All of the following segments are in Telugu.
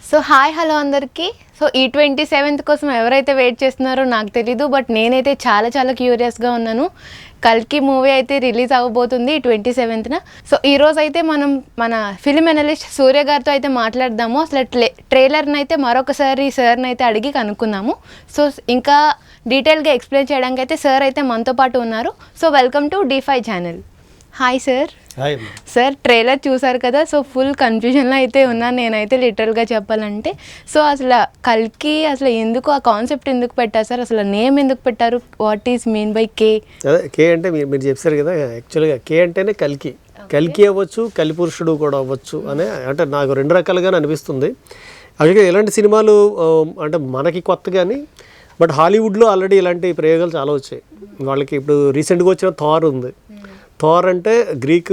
సో హాయ్ హలో అందరికీ. సో ఈ 27th కోసం ఎవరైతే వెయిట్ చేస్తున్నారో నాకు తెలీదు, బట్ నేనైతే చాలా క్యూరియస్గా ఉన్నాను. కల్కి మూవీ అయితే రిలీజ్ అవ్వబోతుంది 27th. సో ఈరోజు అయితే మనం మన ఫిలిం అనలిస్ట్ సూర్య గారితో అయితే మాట్లాడదాము. అసలు ట్రైలర్ని అయితే మరొకసారి సార్ని అయితే అడిగి కనుక్కుందాము. సో ఇంకా డీటెయిల్గా ఎక్స్ప్లెయిన్ చేయడానికి అయితే సార్ అయితే మనతో పాటు ఉన్నారు. So welcome to D5 channel. Hi sir. Sir trailer చూసారు కదా, సో ఫుల్ కన్ఫ్యూజన్లో అయితే ఉన్నాను నేనైతే లిటరల్గా చెప్పాలంటే. సో అసలు కల్కి అసలు ఎందుకు ఆ కాన్సెప్ట్ ఎందుకు పెట్టారు సార్, అసలు నేమ్ ఎందుకు పెట్టారు, వాట్ ఈస్ మీన్ బై కే? అదే కే అంటే మీరు చెప్పారు కదా, యాక్చువల్గా కే అంటేనే కల్కి. కల్కి అవ్వచ్చు, కలిపురుషుడు కూడా అవ్వచ్చు అనే, అంటే నాకు రెండు రకాలుగానే అనిపిస్తుంది. అలాగే ఇలాంటి సినిమాలు అంటే మనకి కొత్త కానీ, బట్ హాలీవుడ్లో ఆల్రెడీ ఇలాంటి ప్రయోగాలు చాలా వచ్చాయి. వాళ్ళకి ఇప్పుడు రీసెంట్గా వచ్చిన థార్ ఉంది. థార్ అంటే గ్రీక్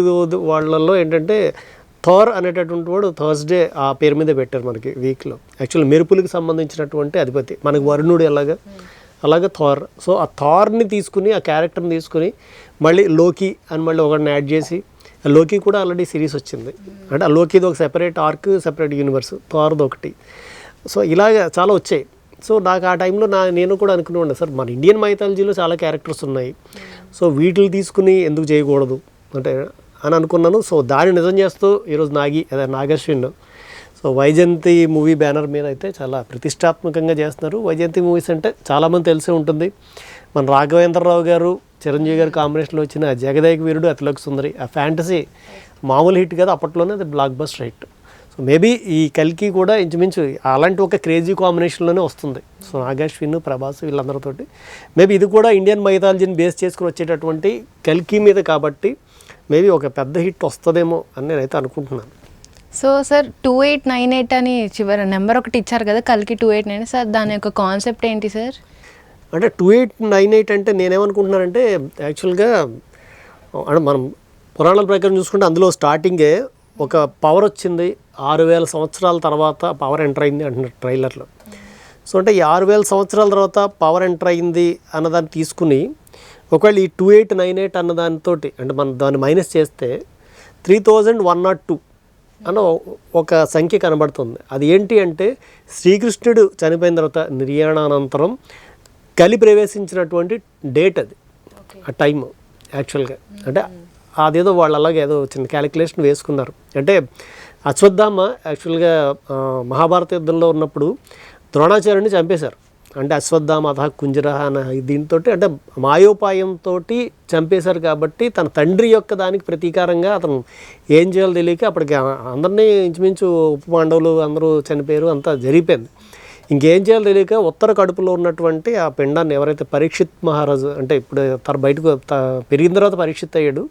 వాళ్ళల్లో ఏంటంటే థార్ అనేటటువంటి వాడు థర్స్డే ఆ పేరు మీద పెట్టారు మనకి వీక్లో. యాక్చువల్ మెరుపులకు సంబంధించినటువంటి అధిపతి, మనకి వరుణుడు అలాగే థార్. సో ఆ థార్ని తీసుకుని, ఆ క్యారెక్టర్ని తీసుకుని మళ్ళీ లోకి అని మళ్ళీ ఒకరిని యాడ్ చేసి, లోకి కూడా ఆల్రెడీ సిరీస్ వచ్చింది. అంటే ఆ లోకిది ఒక సెపరేట్ ఆర్క్, సెపరేట్ యూనివర్స్, థార్ది ఒకటి. సో ఇలాగ చాలా వచ్చాయి. సో నాకు ఆ టైంలో నేను కూడా అనుకున్నాను, సార్ మన ఇండియన్ మైథాలజీలో చాలా క్యారెక్టర్స్ ఉన్నాయి, సో వీటిని తీసుకుని ఎందుకు చేయకూడదు అంటే అని అనుకున్నాను. సో దాన్ని నిజం చేస్తూ ఈరోజు Nag Ashwin so Vyjayanthi movie banner మీద అయితే చాలా ప్రతిష్టాత్మకంగా చేస్తున్నారు. వైజయంతి మూవీస్ అంటే చాలామంది తెలిసే ఉంటుంది. మన రాఘవేంద్రరావు గారు, చిరంజీవి గారు కాంబినేషన్లో వచ్చిన జగదేక వీరుడు, అతిలోక సుందరి, ఆ ఫ్యాంటసీ మామూలు హిట్ కదా, అప్పట్లోనే అది block buster hit. So maybe ఈ కల్కి కూడా ఇంచుమించు అలాంటి ఒక క్రేజీ కాంబినేషన్లోనే వస్తుంది. సో నాగశ్విన్, ప్రభాస్ వీళ్ళందరితోటి మేబీ ఇది కూడా ఇండియన్ మైథాలజీని బేస్ చేసుకుని వచ్చేటటువంటి కల్కి మీద కాబట్టి మేబీ ఒక పెద్ద హిట్ వస్తుందేమో అని నేనైతే అనుకుంటున్నాను. సో సార్ 2898 అని చివరి నెంబర్ ఒకటి ఇచ్చారు కదా, కల్కి 2898. సార్ దాని యొక్క కాన్సెప్ట్ ఏంటి సార్? అంటే 2898 అంటే నేనేమనుకుంటున్నానంటే, యాక్చువల్గా అంటే మనం పురాణాల ప్రకారం చూసుకుంటే అందులో స్టార్టింగే ఒక పవర్ వచ్చింది, 6000 సంవత్సరాల తర్వాత పవర్ ఎంటర్ అయింది అంటున్నారు ట్రైలర్లో. సో అంటే ఈ 6000 సంవత్సరాల తర్వాత పవర్ ఎంటర్ అయింది అన్నదాన్ని తీసుకుని, ఒకవేళ ఈ 2898 అన్న దానితో అంటే మనం దాన్ని మైనస్ చేస్తే 3102 అన్న ఒక సంఖ్య కనబడుతుంది. అది ఏంటి అంటే శ్రీకృష్ణుడు చనిపోయిన తర్వాత నిర్యాణానంతరం కలి ప్రవేశించినటువంటి డేట్ అది, ఆ టైం యాక్చువల్గా. అంటే అదేదో వాళ్ళు అలాగే ఏదో చిన్న క్యాలిక్యులేషన్ వేసుకున్నారు. అంటే అశ్వత్థామ యాక్చువల్గా మహాభారత యుద్ధంలో ఉన్నప్పుడు ద్రోణాచార్యుని చంపేశారు. అంటే అశ్వత్థామ అథ కుంజరహ అన్న దీంతో, అంటే మాయోపాయంతో చంపేశారు. కాబట్టి తన తండ్రి యొక్క దానికి ప్రతీకారంగా అతను ఏం చేయాలో తెలియక అప్పటికి అందరినీ ఇంచుమించు ఉప పాండవులు అందరూ చనిపోయారు, అంతా జరిగిపోయింది. ఇంకేం చేయాలో తెలియక ఉత్తర కడుపులో ఉన్నటువంటి ఆ పిండాన్ని ఎవరైతే పరీక్షిత్ మహారాజు, అంటే ఇప్పుడు తన బయటకు పెరిగిన తర్వాత పరీక్షిత్ అయ్యాడు,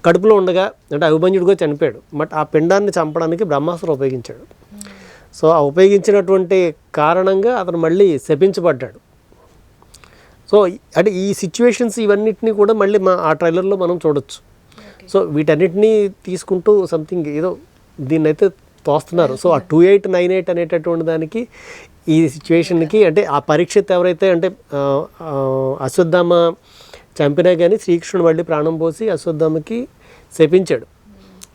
కడుపులో ఉండగా అంటే అభిమన్యుడిగా చనిపోయాడు. బట్ ఆ పిండాన్ని చంపడానికి బ్రహ్మాస్త్రం ఉపయోగించాడు. సో ఆ ఉపయోగించినటువంటి కారణంగా అతను మళ్ళీ శపించబడ్డాడు. సో అంటే ఈ సిచ్యువేషన్స్ ఇవన్నిటినీ కూడా మళ్ళీ ఆ ట్రైలర్లో మనం చూడొచ్చు. సో వీటన్నిటినీ తీసుకుంటూ సంథింగ్ ఏదో దీన్ని అయితే తోస్తున్నారు. సో ఆ 2898 అనేటటువంటి దానికి, ఈ సిచ్యువేషన్కి, అంటే ఆ పరీక్షిత్ ఎవరైతే అంటే అశ్వత్థామ చంపినా కానీ శ్రీకృష్ణుడు మళ్ళీ ప్రాణం పోసి అశ్వత్థామకి శపించాడు.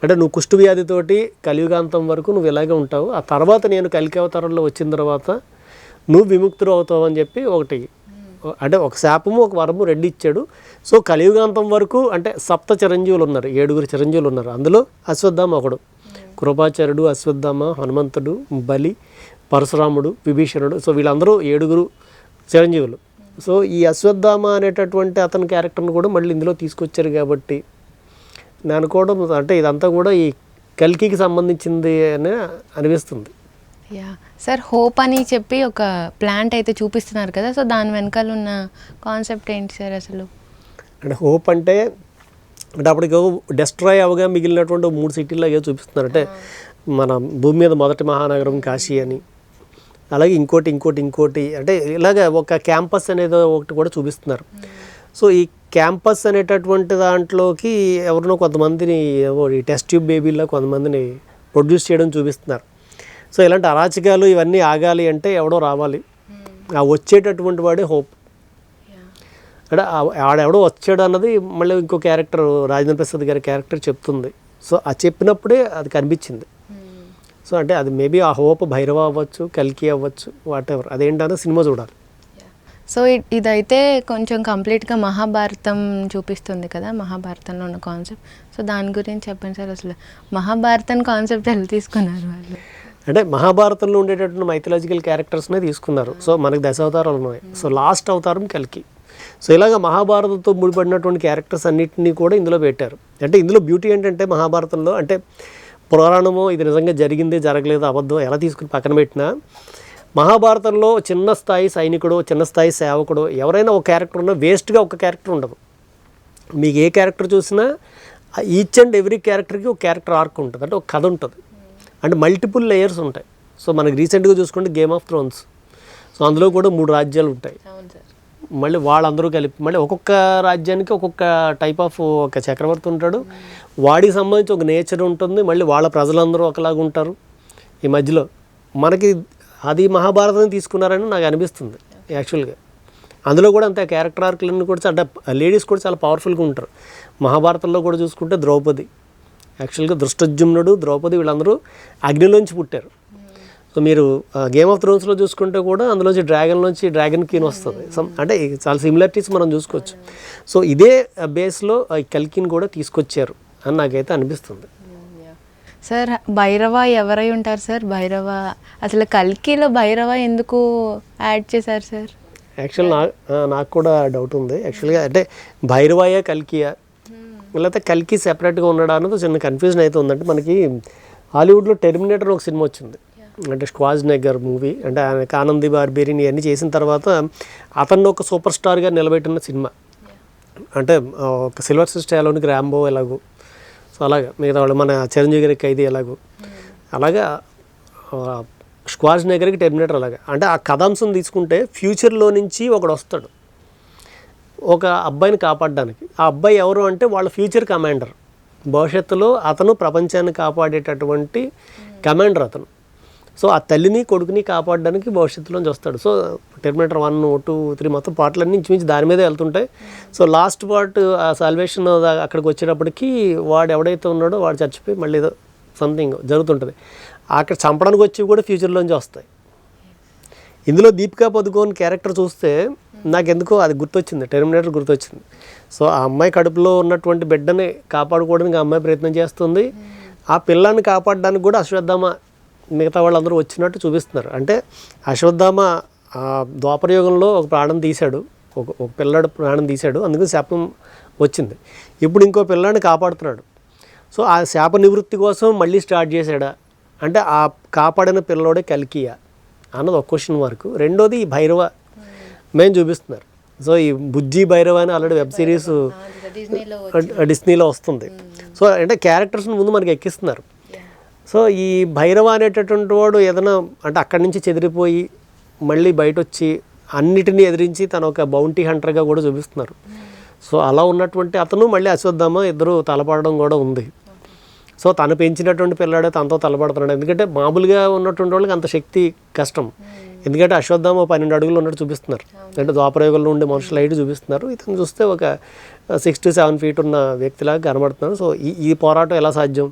అంటే నువ్వు కుష్ఠవ్యాధితోటి కలియుగాంతం వరకు నువ్వు ఇలాగే ఉంటావు, ఆ తర్వాత నేను కలికి అవతారంలో వచ్చిన తర్వాత నువ్వు విముక్తుడు అవుతావు అని చెప్పి ఒకటి, అంటే ఒక శాపము ఒక వరము రెండు ఇచ్చాడు. సో కలియుగాంతం వరకు అంటే సప్త చిరంజీవులు ఉన్నారు, 7 చిరంజీవులు ఉన్నారు. అందులో అశ్వత్థామ ఒకడు. కృపాచార్యుడు, అశ్వత్థామ, హనుమంతుడు, బలి, పరశురాముడు, విభీషణుడు. సో వీళ్ళందరూ 7 చిరంజీవులు. సో ఈ అశ్వత్థామ అనేటటువంటి అతని క్యారెక్టర్ని కూడా మళ్ళీ ఇందులో తీసుకొచ్చారు. కాబట్టి నేను అనుకోవడం అంటే ఇదంతా కూడా ఈ కల్కికి సంబంధించింది అని అనిపిస్తుంది. యా సార్, హోప్ అని చెప్పి ఒక ప్లాంట్ అయితే చూపిస్తున్నారు కదా, సో దాని వెనకాల ఉన్న కాన్సెప్ట్ ఏంటి సార్ అసలు? అంటే హోప్ అంటే అప్పటికి డెస్ట్రాయ్ అవగా మిగిలినటువంటి 3 సిటీల్లో ఏదో చూపిస్తున్నారు. అంటే మన భూమి మీద మొదటి మహానగరం కాశీ అని, అలాగే ఇంకోటి అంటే ఇలాగ ఒక క్యాంపస్ అనేది ఒకటి కూడా చూపిస్తున్నారు. సో ఈ క్యాంపస్ అనేటటువంటి దాంట్లోకి ఎవరినో కొంతమందిని ఈ టెస్ట్ ట్యూబ్ బేబీల్లో కొంతమందిని ప్రొడ్యూస్ చేయడం చూపిస్తున్నారు. సో ఇలాంటి అరాచకాలు ఇవన్నీ ఆగాలి అంటే ఎవడో రావాలి, ఆ వచ్చేటటువంటి వాడే హోప్. అంటే ఆడెవడో వచ్చాడు అన్నది మళ్ళీ ఇంకో క్యారెక్టర్, రాజేంద్ర ప్రసాద్ గారి క్యారెక్టర్ చెప్తుంది. సో ఆ చెప్పినప్పుడే అది కనిపించింది. సో అంటే అది మేబీ ఆ హోప్ భైరవ అవ్వచ్చు, కల్కి అవ్వచ్చు, వాట్ ఎవర్, అదేంటనే సినిమా చూడాలి. సో ఇదైతే కొంచెం కంప్లీట్గా మహాభారతం చూపిస్తుంది కదా, మహాభారతంలో ఉన్న కాన్సెప్ట్. సో దాని గురించి చెప్పండి సార్, అసలు మహాభారతం కాన్సెప్ట్ ఎలా తీసుకున్నారు వాళ్ళు? అంటే మహాభారతంలో ఉండేటటువంటి మైథలాజికల్ క్యారెక్టర్స్నే తీసుకున్నారు. సో మనకి 10 అవతారాలు ఉన్నాయి. సో లాస్ట్ అవతారం కల్కి. సో ఇలాగ మహాభారతంతో ముడిపడినటువంటి క్యారెక్టర్స్ అన్నింటినీ కూడా ఇందులో పెట్టారు. అంటే ఇందులో బ్యూటీ ఏంటంటే మహాభారతంలో అంటే పురాణము ఇది నిజంగా జరిగింది జరగలేదు అబద్ధం ఎలా తీసుకుని పక్కన పెట్టినా, మహాభారతంలో చిన్న స్థాయి సైనికుడు, చిన్న స్థాయి సేవకుడు ఎవరైనా ఒక క్యారెక్టర్ ఉన్నా వేస్ట్గా ఒక క్యారెక్టర్ ఉండదు. మీకు ఏ క్యారెక్టర్ చూసినా ఈచ్ అండ్ ఎవ్రీ క్యారెక్టర్కి ఒక క్యారెక్టర్ ఆర్క్ ఉంటుంది, అంటే ఒక కథ ఉంటుంది, అంటే మల్టిపుల్ లేయర్స్ ఉంటాయి. సో మనకి రీసెంట్గా చూసుకుంటే గేమ్ ఆఫ్ థ్రోన్స్. సో అందులో కూడా 3 రాజ్యాలు ఉంటాయి. మళ్ళీ వాళ్ళందరూ కలిపి మళ్ళీ ఒక్కొక్క రాజ్యానికి ఒక్కొక్క టైప్ ఆఫ్ ఒక చక్రవర్తి ఉంటాడు, వాడికి సంబంధించి ఒక నేచర్ ఉంటుంది, మళ్ళీ వాళ్ళ ప్రజలందరూ ఒకలాగా ఉంటారు. ఈ మధ్యలో మనకి అది మహాభారతం తీసుకున్నారని నాకు అనిపిస్తుంది యాక్చువల్గా. అందులో కూడా అంతే క్యారెక్టర్ ఆర్క్లన్నీ కూడా అంటే లేడీస్ కూడా చాలా పవర్ఫుల్గా ఉంటారు. మహాభారతంలో కూడా చూసుకుంటే ద్రౌపది, యాక్చువల్గా దృష్టజుమ్నుడు, ద్రౌపది వీళ్ళందరూ అగ్నిలోంచి పుట్టారు. సో మీరు గేమ్ ఆఫ్ థ్రోన్స్లో చూసుకుంటే కూడా అందులోంచి డ్రాగన్ క్వీన్ వస్తుంది. అంటే చాలా సిమిలారిటీస్ మనం చూసుకోవచ్చు. సో ఇదే బేస్లో కల్కిని కూడా తీసుకొచ్చారు అని నాకైతే అనిపిస్తుంది. సార్ భైరవ ఎవరై ఉంటారు సార్? భైరవ అసలు కల్కిలో భైరవ ఎందుకు యాడ్ చేశారు సార్? యాక్చువల్ నాకు కూడా డౌట్ ఉంది యాక్చువల్గా. అంటే భైరవయ్య కల్కియా లేకపోతే కల్కి సెపరేట్గా ఉన్నాడా అన్నది చిన్న కన్ఫ్యూజన్ అయితే ఉందంటే, మనకి హాలీవుడ్లో టెర్మినేటర్ ఒక సినిమా వచ్చింది, అంటే స్క్వాజ్నెగ్గర్ మూవీ, అంటే ఆయనకి ఆనంది బార్బేరియన్ ఇవన్నీ చేసిన తర్వాత అతన్ని ఒక సూపర్ స్టార్గా నిలబెట్టిన సినిమా. అంటే ఒక సిల్వర్ స్టాలోనికి ర్యాంబో ఎలాగో, సో అలాగా మిగతా వాళ్ళు మన చిరంజీవి గారికి ఖైదీ ఎలాగో, అలాగా స్క్వాజ్నెగ్గర్కి టెర్మినేటర్ అలాగా. అంటే ఆ కథాంశం తీసుకుంటే ఫ్యూచర్లో నుంచి ఒకడు వస్తాడు ఒక అబ్బాయిని కాపాడడానికి. ఆ అబ్బాయి ఎవరు అంటే వాళ్ళ ఫ్యూచర్ కమాండర్, భవిష్యత్తులో అతను ప్రపంచాన్ని కాపాడేటటువంటి కమాండర్ అతను. సో ఆ తల్లిని కొడుకుని కాపాడడానికి భవిష్యత్తులోంచి వస్తాడు. సో టెర్మినేటర్ 1, 2, 3 మొత్తం పార్ట్లన్నీ ఇంచుమించు దాని మీదే వెళ్తుంటాయి. సో లాస్ట్ పార్ట్ ఆ సాల్వేషన్ అక్కడికి వచ్చేటప్పటికి వాడు ఎవడైతే ఉన్నాడో వాడు చచ్చిపోయి మళ్ళీ ఏదో సంథింగ్ జరుగుతుంటుంది. అక్కడ చంపడానికి వచ్చి కూడా ఫ్యూచర్లోంచి వస్తాయి. ఇందులో దీపికా పదుకోన్ క్యారెక్టర్ చూస్తే నాకు ఎందుకో అది గుర్తొచ్చింది, టెర్మినేటర్ గుర్తొచ్చింది. సో ఆ అమ్మాయి కడుపులో ఉన్నటువంటి బిడ్డని కాపాడుకోవడానికి ఆ అమ్మాయి ప్రయత్నం చేస్తుంది. ఆ పిల్లాన్ని కాపాడడానికి కూడా అశ్వత్థామ మిగతా వాళ్ళందరూ వచ్చినట్టు చూపిస్తున్నారు. అంటే అశ్వత్థామ ద్వాపరయుగంలో ఒక ప్రాణం తీశాడు, ఒక పిల్లాడు ప్రాణం తీశాడు, అందుకని శాపం వచ్చింది. ఇప్పుడు ఇంకో పిల్లాడిని కాపాడుతున్నాడు. సో ఆ శాప నివృత్తి కోసం మళ్ళీ స్టార్ట్ చేశాడా అంటే ఆ కాపాడిన పిల్లోడే కల్కియా అన్నది ఒక క్వశ్చన్ మార్కు. రెండోది ఈ భైరవ మేము చూపిస్తున్నారు. సో ఈ బుజ్జి భైరవ అని ఆల్రెడీ వెబ్ సిరీస్ డిస్నీలో వస్తుంది. సో అంటే క్యారెక్టర్స్ని ముందు మనకి ఎక్కిస్తున్నారు. సో ఈ భైరవ అనేటటువంటి వాడు ఏదైనా అంటే అక్కడి నుంచి చెదిరిపోయి మళ్ళీ బయట వచ్చి అన్నిటినీ ఎదిరించి తను ఒక బౌంటీ హంటర్గా కూడా చూపిస్తున్నారు. సో అలా ఉన్నటువంటి అతను మళ్ళీ అశ్వత్థామ ఇద్దరు తలపడడం కూడా ఉంది. సో తను పెంచినటువంటి పిల్లాడే తనతో తలపడుతున్నాడు. ఎందుకంటే మామూలుగా ఉన్నటువంటి వాళ్ళకి అంత శక్తి కష్టం. ఎందుకంటే అశ్వత్థామ 12 అడుగులు ఉన్నట్టు చూపిస్తున్నారు, అంటే ద్వాపరయుగంలో ఉండే మనుషుల హైట్ చూపిస్తున్నారు. ఇతను చూస్తే ఒక 6 to 7 feet ఉన్న వ్యక్తిలాగా కనబడుతున్నారు. సో ఈ పోరాటం ఎలా సాధ్యం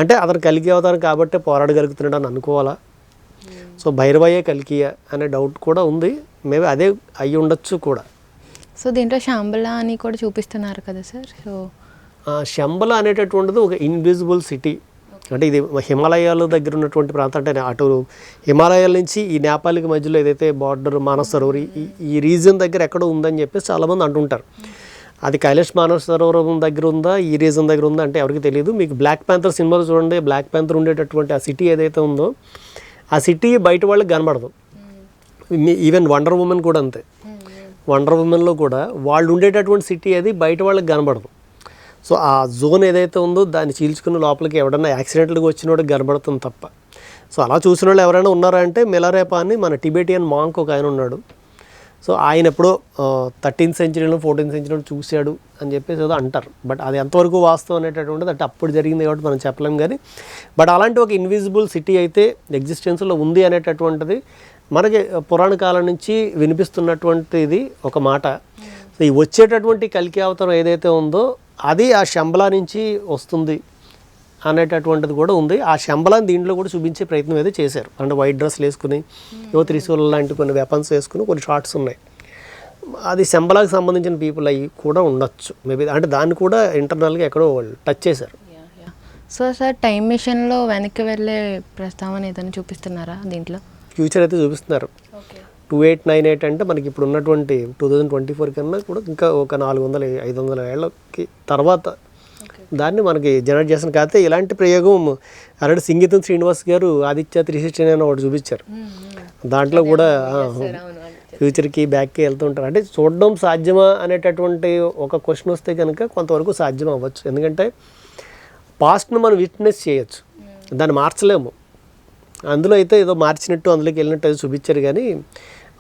అంటే అతను కల్కి అవుతారు కాబట్టి పోరాడగలుగుతున్నాడు అని అనుకోవాలా? సో భైరవయ్యే కల్కియా అనే డౌట్ కూడా ఉంది. మేబీ అదే అయ్యి ఉండొచ్చు కూడా. సో దీంట్లో శాంబల అని కూడా చూపిస్తున్నారు కదా సార్. సో శంబల అనేటటువంటిది ఒక ఇన్విజిబుల్ సిటీ, అంటే ఇది హిమాలయాల దగ్గర ఉన్నటువంటి ప్రాంతం. అంటే అటు హిమాలయాల నుంచి ఈ నేపాల్కి మధ్యలో ఏదైతే బార్డర్ మానస్ సరోవర్ ఈ రీజన్ దగ్గర ఎక్కడో ఉందని చెప్పేసి చాలామంది అంటుంటారు. అది కైలాష్ మానస్ సరోవరం దగ్గర ఉందా, ఈ రీజన్ దగ్గర ఉందా అంటే ఎవరికి తెలియదు. మీకు బ్లాక్ ప్యాంథర్ సినిమాలో చూడండి, బ్లాక్ ప్యాంథర్ ఉండేటటువంటి ఆ సిటీ ఏదైతే ఉందో ఆ సిటీ బయట వాళ్ళకి కనబడదు. ఈవెన్ వండర్ ఉమెన్ కూడా అంతే. వండర్ ఉమెన్లో కూడా వాళ్ళు ఉండేటటువంటి సిటీ అది బయట వాళ్ళకి కనబడదు. సో ఆ జోన్ ఏదైతే ఉందో దాన్ని చీల్చుకుని లోపలికి ఎవడన్నా యాక్సిడెంట్గా వచ్చినోడికి కనబడుతుంది తప్ప. సో అలా చూసిన వాళ్ళు ఎవరైనా ఉన్నారా అంటే మిలారేపా అని మన టిబెటియన్ మాంక్ ఒక ఆయన ఉన్నాడు. సో ఆయన ఎప్పుడో 13th century 14th century చూశాడు అని చెప్పేసి ఏదో అంటారు. బట్ అది ఎంతవరకు వాస్తవం అనేటటువంటిది అంటే అప్పుడు జరిగింది కాబట్టి మనం చెప్పలేం. కానీ బట్ అలాంటి ఒక ఇన్విజిబుల్ సిటీ అయితే ఎగ్జిస్టెన్స్లో ఉంది అనేటటువంటిది మనకి పురాణ కాలం నుంచి వినిపిస్తున్నటువంటిది ఒక మాట. సో ఈ వచ్చేటటువంటి కల్కి అవతారం ఏదైతే ఉందో అది ఆ శంబలా నుంచి వస్తుంది అనేటటువంటిది కూడా ఉంది. ఆ శంబలాన్ని దీంట్లో కూడా చూపించే ప్రయత్నం అయితే చేశారు. అంటే వైట్ డ్రెస్లు వేసుకుని త్రిశూలం లాంటి కొన్ని వెపన్స్ వేసుకుని కొన్ని షార్ట్స్ ఉన్నాయి. అది శంబలాకి సంబంధించిన పీపుల్ అవి కూడా ఉండొచ్చు మేబీ. అంటే దాన్ని కూడా ఇంటర్నల్గా ఎక్కడో వాళ్ళు టచ్ చేశారు. సో సార్ టైం మిషన్లో వెనక్కి వెళ్ళే ప్రస్తావన ఏదైనా చూపిస్తున్నారా దీంట్లో? ఫ్యూచర్ అయితే చూపిస్తున్నారు. 2898 అంటే మనకి ఇప్పుడు ఉన్నటువంటి 2024 కన్నా కూడా ఇంకా ఒక 400-500 ఏళ్ళకి తర్వాత దాన్ని మనకి జనరేట్ చేసిన. కాకపోతే ఇలాంటి ప్రయోగం ఆల్రెడీ సింగీతం శ్రీనివాస్ గారు ఆదిత్య 360 అని ఒకటి చూపించారు. దాంట్లో కూడా ఫ్యూచర్కి బ్యాక్కి వెళ్తూ ఉంటారు. అంటే చూడడం సాధ్యమా అనేటటువంటి ఒక క్వశ్చన్ వస్తే కనుక కొంతవరకు సాధ్యం అవ్వచ్చు. ఎందుకంటే పాస్ట్ను మనం విట్నెస్ చేయొచ్చు, దాన్ని మార్చలేము. అందులో అయితే ఏదో మార్చినట్టు అందులోకి వెళ్ళినట్టు అది చూపించారు. కానీ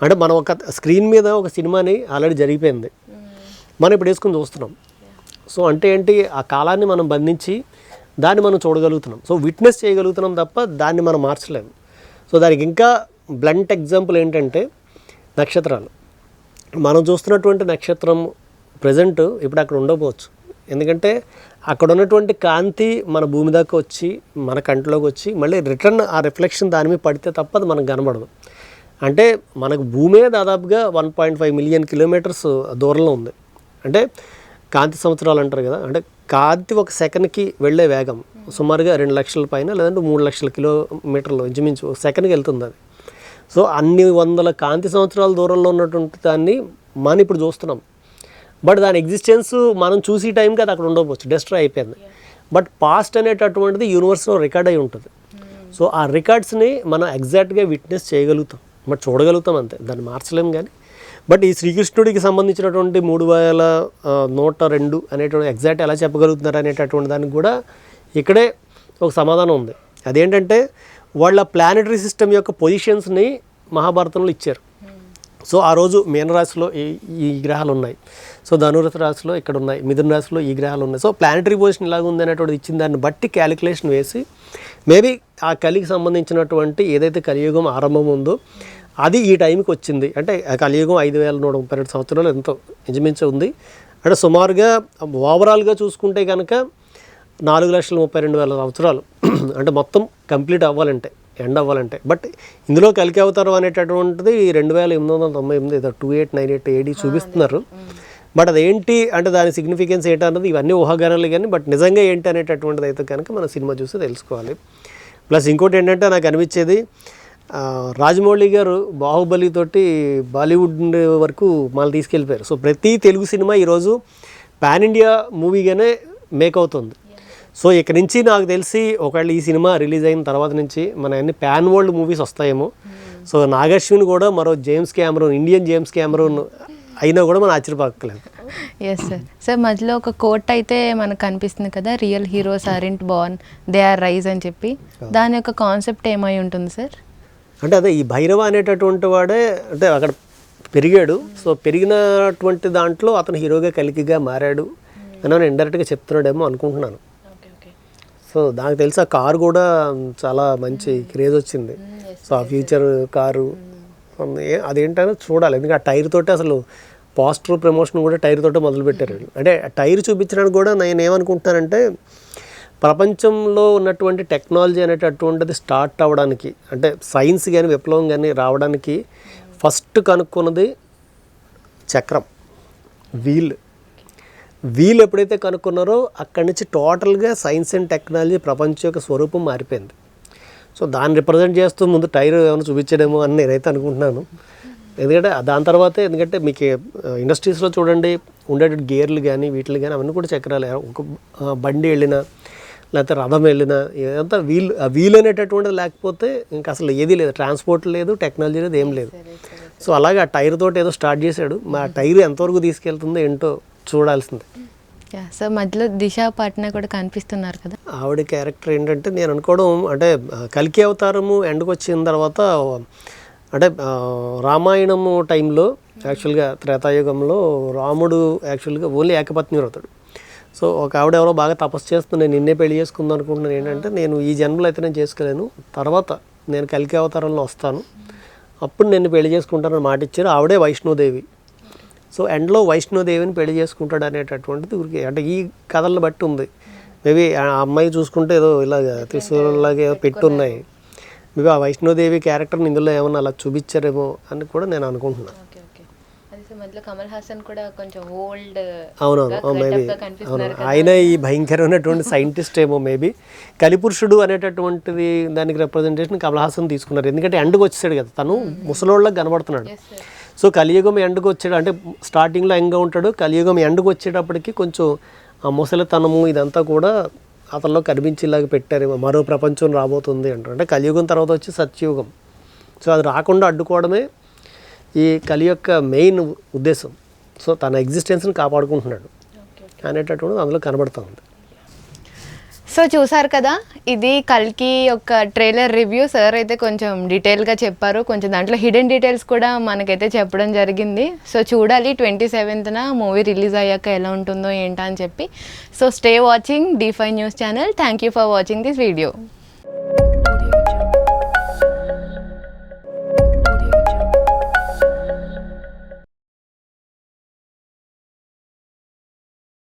అంటే మనం ఒక స్క్రీన్ మీద ఒక సినిమాని ఆల్రెడీ జరిగిపోయింది, మనం ఇప్పుడు వేసుకుని చూస్తున్నాం. సో అంటే ఏంటి, ఆ కాలాన్ని మనం బంధించి దాన్ని మనం చూడగలుగుతున్నాం. సో విట్నెస్ చేయగలుగుతున్నాం తప్ప దాన్ని మనం మార్చలేము. సో దానికి ఇంకా బ్లంట్ ఎగ్జాంపుల్ ఏంటంటే నక్షత్రాలు. మనం చూస్తున్నటువంటి నక్షత్రం ప్రజెంట్ ఇప్పుడు అక్కడ ఉండకపోవచ్చు. ఎందుకంటే అక్కడ ఉన్నటువంటి కాంతి మన భూమి దాకా వచ్చి మన కంటిలోకి వచ్చి మళ్ళీ రిటర్న్ ఆ రిఫ్లెక్షన్ దాని మీద పడితే తప్ప అది మనకు కనబడదు. అంటే మనకు భూమే దాదాపుగా 1.5 మిలియన్ కిలోమీటర్స్ దూరంలో ఉంది. అంటే కాంతి సంవత్సరాలు అంటారు కదా, అంటే కాంతి ఒక సెకండ్కి వెళ్ళే వేగం సుమారుగా 2 లక్షల పైన లేదంటే 3 లక్షల కిలోమీటర్లు ఇంచుమించు ఒక సెకండ్కి వెళ్తుంది అది. సో అన్ని వందల కాంతి సంవత్సరాల దూరంలో ఉన్నటువంటి దాన్ని మనం ఇప్పుడు చూస్తున్నాం. బట్ దాని ఎగ్జిస్టెన్స్ మనం చూసి టైంకి అది అక్కడ ఉండకపోవచ్చు, డిస్ట్రాయ్ అయిపోయింది. బట్ పాస్ట్ అనేటటువంటిది యూనివర్స్లో రికార్డ్ అయి ఉంటుంది. సో ఆ రికార్డ్స్ని మనం ఎగ్జాక్ట్గా విట్నెస్ చేయగలుగుతాం, బట్ చూడగలుగుతాం అంతే, దాన్ని మార్చలేము. కానీ బట్ ఈ శ్రీకృష్ణుడికి సంబంధించినటువంటి 3102 అనేటువంటి ఎగ్జాక్ట్ ఎలా చెప్పగలుగుతున్నారు అనేటటువంటి దానికి కూడా ఇక్కడే ఒక సమాధానం ఉంది. అదేంటంటే వాళ్ళ ప్లానెటరీ సిస్టమ్ యొక్క పొజిషన్స్ని మహాభారతంలో ఇచ్చారు. సో ఆ రోజు మీనరాశిలో ఈ గ్రహాలు ఉన్నాయి, సో ధనురథ రాశిలో ఇక్కడ ఉన్నాయి, మిథున రాశిలో ఈ గ్రహాలు ఉన్నాయి. సో ప్లానెటరీ పొజిషన్ ఇలాగ ఉంది అనేటువంటి ఇచ్చిన దాన్ని బట్టి క్యాలిక్యులేషన్ వేసి మేబీ ఆ కలికి సంబంధించినటువంటి ఏదైతే కలియుగం ఆరంభం ఉందో అది ఈ టైంకి వచ్చింది. అంటే ఆ కలియుగం 5132 సంవత్సరాలు ఎంతో ఇంచుమించు ఉంది. అంటే సుమారుగా ఓవరాల్గా చూసుకుంటే కనుక 4,32,000 సంవత్సరాలు అంటే మొత్తం కంప్లీట్ అవ్వాలంటే, ఎండ్ అవ్వాలంటే. బట్ ఇందులో కలికి అవతారం అనేటటువంటిది 2898 ఏదో 2898 AD చూపిస్తున్నారు. బట్ అదేంటి అంటే దాని సిగ్నిఫికెన్స్ ఏంటన్నది ఇవన్నీ ఊహాగానాలు. కానీ బట్ నిజంగా ఏంటి అనేటటువంటిది అయితే కనుక మన సినిమా చూసి తెలుసుకోవాలి. ప్లస్ ఇంకోటి ఏంటంటే నాకు అనిపించేది, రాజమౌళి గారు బాహుబలి తోటి బాలీవుడ్ వరకు మళ్ళీ తీసుకెళ్ళిపోయారు. సో ప్రతి తెలుగు సినిమా ఈరోజు పాన్ ఇండియా మూవీగానే మేక్ అవుతుంది. సో ఇక్కడ నుంచి నాకు తెలిసి ఒకవేళ ఈ సినిమా రిలీజ్ అయిన తర్వాత నుంచి మన అన్ని పాన్ వరల్డ్ మూవీస్ వస్తాయేమో. సో నాగశ్విన్ కూడా మరో James Cameroon, Indian James Cameroon అయినా కూడా మనం ఆశ్చర్యపడలేదు. Yes sir. సార్ మధ్యలో ఒక కోట్ అయితే మనకు కనిపిస్తుంది కదా, real heroes aren't born, they are rise అని చెప్పి. దాని యొక్క కాన్సెప్ట్ ఏమై ఉంటుంది సార్? అంటే అదే ఈ భైరవ అనేటటువంటి వాడే అంటే అక్కడ పెరిగాడు. సో పెరిగినటువంటి దాంట్లో అతను హీరోగా కలికిగా మారాడు అని నేను ఇండైరెక్ట్గా చెప్తున్నాడేమో అనుకుంటున్నాను. సో నాకు తెలిసి ఆ కారు కూడా చాలా మంచి క్రేజ్ వచ్చింది. సో ఆ ఫ్యూచర్ కారు అదేంటనే చూడాలి. ఎందుకంటే ఆ టైర్ తోటి అసలు పోస్టర్ ప్రమోషన్ కూడా టైర్ తోటే మొదలుపెట్టారు. అంటే టైర్ చూపించడానికి కూడా నేను ఏమనుకుంటున్నానంటే ప్రపంచంలో ఉన్నటువంటి టెక్నాలజీ అనేటటువంటిది స్టార్ట్ అవ్వడానికి, అంటే సైన్స్ కానీ విప్లవం కానీ రావడానికి ఫస్ట్ కనుక్కున్నది చక్రం, వీల్ ఎప్పుడైతే కనుక్కున్నారో అక్కడి నుంచి టోటల్గా సైన్స్ అండ్ టెక్నాలజీ ప్రపంచం యొక్క స్వరూపం మారిపోయింది. సో దాన్ని రిప్రజెంట్ చేస్తూ ముందు టైర్ ఏమైనా చూపించడేమో అని నేనైతే అనుకుంటున్నాను. ఎందుకంటే దాని తర్వాతే, ఎందుకంటే మీకు ఇండస్ట్రీస్లో చూడండి ఉండేట గేర్లు కానీ వీటిలు కానీ అవన్నీ కూడా చక్రాలు. ఒక బండి వెళ్ళినా లేకపోతే రథం వెళ్ళినా ఇదంతా వీల్ అనేటటువంటిది లేకపోతే ఇంకా అసలు ఏది లేదు, ట్రాన్స్పోర్ట్ లేదు, టెక్నాలజీ లేదు, ఏం లేదు. సో అలాగే ఆ టైర్ తోటి ఏదో స్టార్ట్ చేశాడు. మా టైర్ ఎంతవరకు తీసుకెళ్తుందో ఏంటో చూడాల్సిందే. సార్ మధ్యలో దిశా పాట్నా కూడా కనిపిస్తున్నారు కదా, ఆవిడ క్యారెక్టర్ ఏంటంటే నేను అనుకోవడం అంటే కల్కి అవతారము ఎండ్కి వచ్చిన తర్వాత అంటే రామాయణము టైంలో యాక్చువల్గా త్రేతాయుగంలో రాముడు యాక్చువల్గా ఓన్లీ ఏకపత్ని అవుతాడు. సో ఒక ఆవిడ ఎవరో బాగా తపస్సు చేస్తుంది, నేను నిన్నే పెళ్లి చేసుకుందాం అనుకుంటున్నాను. ఏంటంటే నేను ఈ జన్మలో అయితే నేను చేసుకోలేను, తర్వాత నేను కల్కి అవతారంలో వస్తాను, అప్పుడు నేను పెళ్లి చేసుకుంటానని మాట ఇచ్చారు. ఆవిడే వైష్ణోదేవి. సో ఎండ్లో వైష్ణోదేవిని పెళ్లి చేసుకుంటాడు అనేటటువంటిది ఊరికి అంటే ఈ కథలను బట్టి ఉంది. మేబీ ఆ అమ్మాయి చూసుకుంటే ఏదో ఇలాగ త్రిశూలంలాగా ఏదో పెట్టున్నాయి. మేబీ ఆ వైష్ణోదేవి క్యారెక్టర్ని ఇందులో ఏమన్నా అలా చూపించారేమో అని కూడా నేను అనుకుంటున్నాను. మధ్యలో కమల్ హాసన్ కూడా కొంచెం ఓల్డ్. అవునవును, మేబీ అవును. ఆయన ఈ భయంకరమైనటువంటి సైంటిస్ట్ ఏమో మేబీ. కలిపురుషుడు అనేటటువంటిది దానికి రిప్రజెంటేషన్ కమల్ హాసన్ తీసుకున్నారు. ఎందుకంటే ఎండ్కి వచ్చేసాడు కదా, తను ముసలోళ్ళకి కనబడుతున్నాడు. సో కలియుగం ఎండ్కి వచ్చాడు అంటే స్టార్టింగ్లో యంగ్గా ఉంటాడు, కలియుగం ఎండ్కి వచ్చేటప్పటికి కొంచెం ఆ ముసలితనము ఇదంతా కూడా అతనిలో కనిపించేలాగా పెట్టారేమో. మరో ప్రపంచం రాబోతుంది అంటారు. అంటే కలియుగం తర్వాత వచ్చి సత్యయుగం. సో అది రాకుండా అడ్డుకోవడమే ఈ కలి యొక్క మెయిన్ ఉద్దేశం. సో తన ఎగ్జిస్టెన్స్ని కాపాడుకుంటున్నాడు అనేటటువంటి అందులో కనబడుతూ ఉంది. సో చూసారు కదా, ఇది కల్కి యొక్క ట్రైలర్ రివ్యూ. సార్ అయితే కొంచెం డీటెయిల్గా చెప్పారు, కొంచెం దాంట్లో హిడెన్ డీటెయిల్స్ కూడా మనకైతే చెప్పడం జరిగింది. సో చూడాలి 27న మూవీ రిలీజ్ అయ్యాక ఎలా ఉంటుందో ఏంటా అని చెప్పి. So stay watching D5 news channel. Thank you for watching this video.